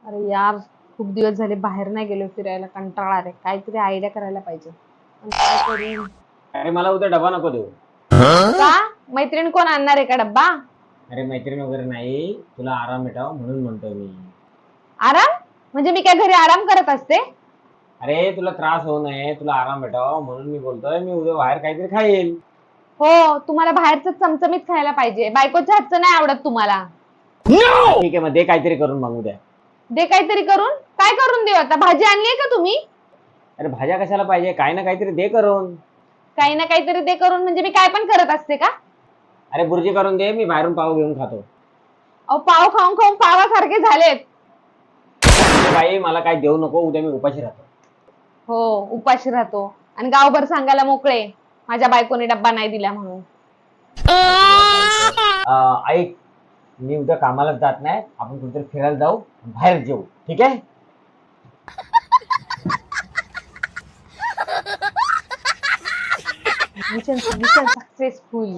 अरे यार, खूप दिवस झाले बाहेर नाही गेलो फिरायला, कंटाळा आलाय. काहीतरी आयडिया करायला पाहिजे. पण काय करू? अरे मला उद्या डबा नको देऊ. का? मैत्रीण कोण आणणार आहे का डब्बा? अरे मैत्रीण वगैरे नाही, तुला आराम भेटावा म्हणून म्हणतो मी. आराम? म्हणजे मी काय घरी आराम करत असते? अरे तुला त्रास होऊ नये, तुला आराम भेटावा म्हणून मी बोलतोय. मी उद्या बाहेर काहीतरी खाईल. हो, तुम्हाला बाहेरचं चमचमीत खायला पाहिजे. बायकोच्या हातचं नाही आवडत तुम्हाला. ठीक आहे, मग दे काहीतरी करून मग उद्या. दे काहीतरी करून. काय करून देऊ आता? भाजी आणलीये का तुम्ही? अरे भाज्या कशाला पाहिजे, काही ना काहीतरी दे करून. काही ना काहीतरी दे करून म्हणजे मी काय पण करत असते का? अरे बुर्जी करून दे, मी बाहेरून पाव घेऊन खातो. अहो, पाव खाऊन खाऊन पावासारखे झालेत. अरे बाई मला काही देऊ नको, उद्या मी उपाशी राहतो. हो, उपाशी राहतो आणि गावभर सांगायला मोकळे माझ्या बायकोने डब्बा नाही दिला म्हणून. ऐक, मी उद्या कामालाच जात नाही, आपण कुठेतरी फिरायला जाऊ, बाहेर जेऊ, ठीक आहे? Mission successful.